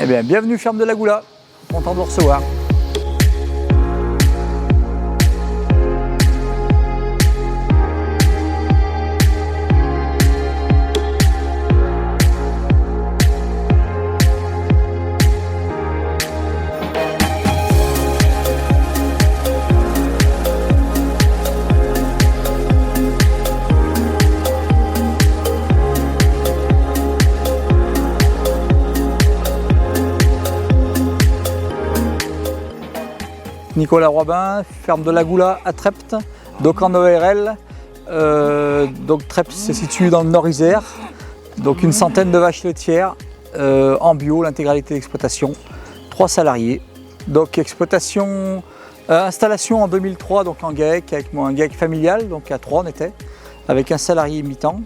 Eh bien, bienvenue ferme de la Goula, content de vous recevoir. Nicolas Robin, ferme de la Goula à Trepte, donc en ORL. Donc Trepte se situe dans le Nord Isère, donc une centaine de vaches laitières en bio, l'intégralité d'exploitation, 3 salariés. Donc installation en 2003 donc en GAEC, avec un GAEC familial, donc à 3 on était, avec un salarié mi-temps.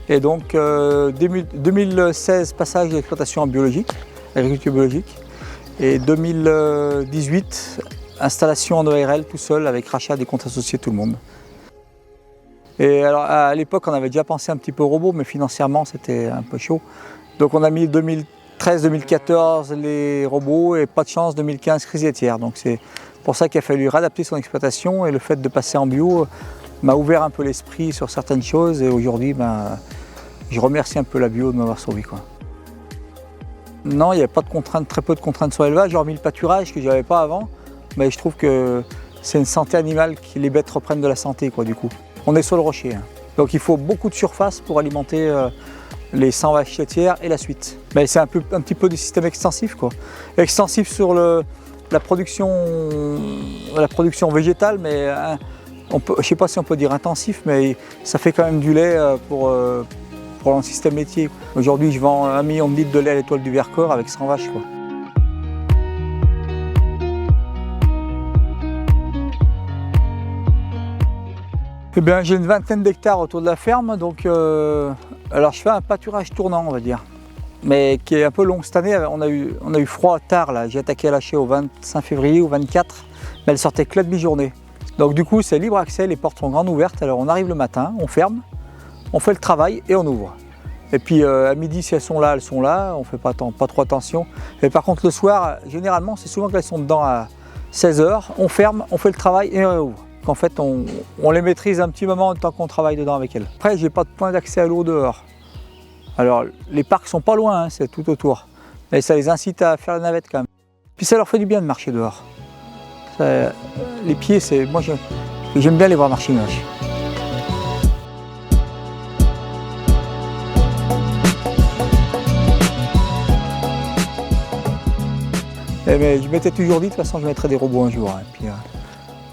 Et donc 2016 passage d'exploitation en biologique, agriculture biologique, et 2018 installation en ORL tout seul avec rachat des comptes associés tout le monde. Et alors à l'époque on avait déjà pensé un petit peu au robot, mais financièrement c'était un peu chaud. Donc on a mis 2013-2014 les robots et pas de chance 2015 crise laitière. Donc c'est pour ça qu'il a fallu réadapter son exploitation, et le fait de passer en bio m'a ouvert un peu l'esprit sur certaines choses, et aujourd'hui je remercie un peu la bio de m'avoir sauvé, quoi. Non, il n'y a pas de contraintes, très peu de contraintes sur l'élevage, hormis le pâturage que je n'avais pas avant. Mais je trouve que c'est une santé animale, que les bêtes reprennent de la santé, quoi, du coup. On est sur le rocher, hein. Donc il faut beaucoup de surface pour alimenter les 100 vaches laitières et la suite. Mais c'est un petit peu du système extensif, quoi. Extensif sur la production végétale, mais je ne sais pas si on peut dire intensif, mais ça fait quand même du lait pour le système laitier. Aujourd'hui, je vends 1 million de litres de lait à l'Étoile du Vercors avec 100 vaches, quoi. Eh bien, j'ai une vingtaine d'hectares autour de la ferme, donc alors je fais un pâturage tournant, on va dire, mais qui est un peu long. Cette année, on a eu froid tard, là. J'ai attaqué à lâcher au 25 février ou 24, mais elle sortait que la demi-journée. Donc du coup, c'est libre accès, les portes sont grandes ouvertes, alors on arrive le matin, on ferme, on fait le travail et on ouvre. Et puis à midi, si elles sont là, on ne fait pas trop attention. Et par contre, le soir, généralement, c'est souvent qu'elles sont dedans à 16 h, on ferme, on fait le travail et on réouvre. En fait, on les maîtrise un petit moment tant qu'on travaille dedans avec elles. Après, j'ai pas de point d'accès à l'eau dehors. Alors, les parcs sont pas loin, hein, c'est tout autour. Mais ça les incite à faire la navette quand même. Puis ça leur fait du bien de marcher dehors. Les pieds, moi j'aime bien les voir marcher, une vache. Mais je m'étais toujours dit, de toute façon, je mettrais des robots un jour. Et puis,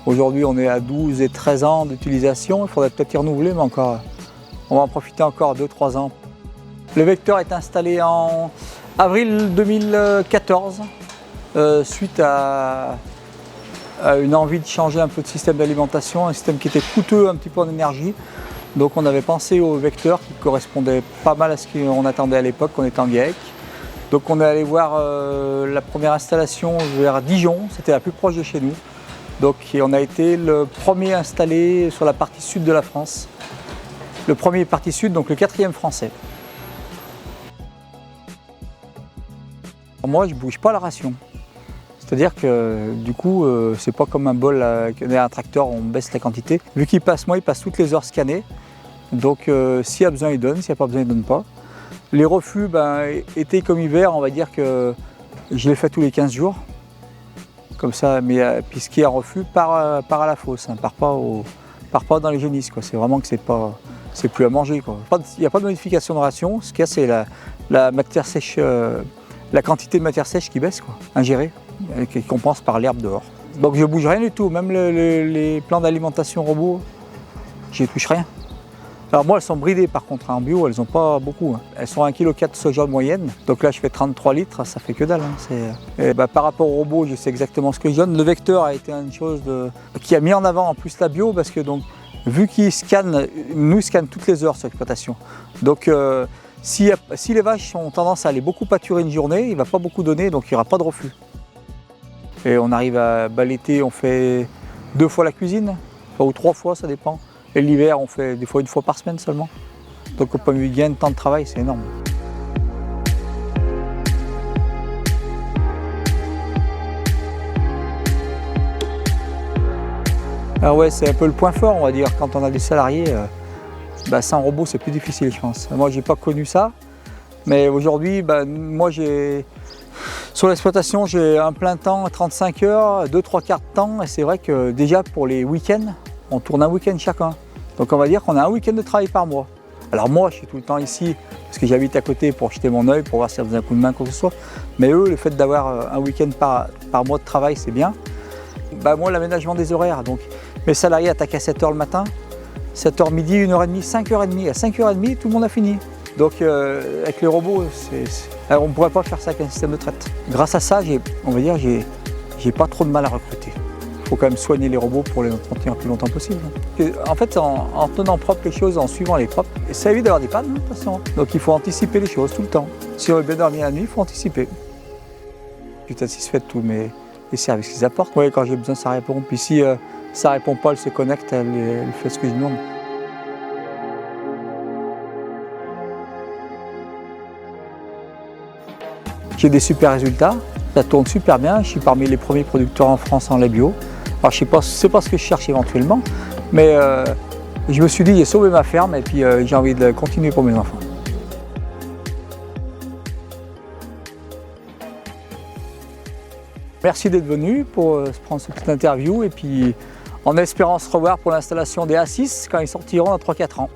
aujourd'hui, on est à 12 et 13 ans d'utilisation. Il faudrait peut-être y renouveler, mais encore, on va en profiter encore 2-3 ans. Le vecteur est installé en avril 2014, suite à une envie de changer un peu de système d'alimentation, un système qui était coûteux un petit peu en énergie. Donc on avait pensé au vecteur qui correspondait pas mal à ce qu'on attendait à l'époque, qu'on était en GAEC. Donc on est allé voir la première installation vers Dijon, c'était la plus proche de chez nous. Donc on a été le premier installé sur la partie sud de la France. Le premier partie sud, donc le 4e français. Moi, je ne bouge pas la ration. C'est-à-dire que du coup, c'est pas comme un bol avec un tracteur, on baisse la quantité. Vu qu'il passe, il passe toutes les heures scannées. Donc s'il y a besoin, il donne, s'il n'y a pas besoin, il ne donne pas. Les refus, été comme hiver, on va dire que je les fais tous les 15 jours. Comme ça, mais puisqu'il y a un refus, part à la fosse, hein, part pas dans les génisses, quoi. C'est vraiment que c'est plus à manger, quoi. Il n'y a pas de modification de ration, ce qu'il y a, c'est la matière sèche, la quantité de matière sèche qui baisse, quoi, ingérée, qui compense par l'herbe dehors. Donc je ne bouge rien du tout, même les plans d'alimentation robot, j'y touche rien. Alors moi, elles sont bridées par contre, en bio, elles n'ont pas beaucoup, hein. Elles sont à 1,4 kg de soja de moyenne, donc là je fais 33 litres, ça fait que dalle, hein. Par rapport au robot, je sais exactement ce que je donne. Le vecteur a été une chose qui a mis en avant en plus la bio, parce que donc, vu qu'il scanne, nous scanne toutes les heures sur l'exploitation. Donc si les vaches ont tendance à aller beaucoup pâturer une journée, il ne va pas beaucoup donner, donc il n'y aura pas de reflux. Et on arrive l'été, on fait 2 fois la cuisine, ou 3 fois, ça dépend. Et l'hiver, on fait des fois 1 fois par semaine seulement. Donc on peut gain de temps de travail, c'est énorme. Alors ouais, c'est un peu le point fort, on va dire, quand on a des salariés. Sans robot, c'est plus difficile, je pense. Moi, j'ai pas connu ça, mais aujourd'hui, moi, sur l'exploitation, j'ai un plein temps, 35 heures, 2-3 quarts de temps, et c'est vrai que déjà pour les week-ends, on tourne un week-end chacun. Donc on va dire qu'on a un week-end de travail par mois. Alors moi, je suis tout le temps ici, parce que j'habite à côté pour jeter mon œil, pour voir si ça faisait un coup de main, quoi que ce soit. Mais eux, le fait d'avoir un week-end par mois de travail, c'est bien. Moi, l'aménagement des horaires, donc mes salariés attaquent à 7h le matin, 7h midi, 1h30, 5h30. À 5h30, tout le monde a fini. Donc avec les robots, alors, on ne pourrait pas faire ça avec un système de traite. Grâce à ça, on va dire, j'ai pas trop de mal à recruter. Il faut quand même soigner les robots pour les maintenir le plus longtemps possible. En fait, en tenant propre les choses, en suivant les propres, ça évite d'avoir des pannes, de toute façon. Donc il faut anticiper les choses tout le temps. Si on veut bien dormir la nuit, il faut anticiper. Je suis satisfait de tous les services qu'ils apportent. Oui, quand j'ai besoin, ça répond. Puis si ça répond pas, elle se connecte, elle fait ce que je demande. J'ai des super résultats, ça tourne super bien, je suis parmi les premiers producteurs en France en lait bio. Alors je sais pas, c'est pas ce que je cherche éventuellement, mais je me suis dit j'ai sauvé ma ferme et puis j'ai envie de continuer pour mes enfants. Merci d'être venu pour prendre cette petite interview et puis en espérant se revoir pour l'installation des A6 quand ils sortiront dans 3-4 ans.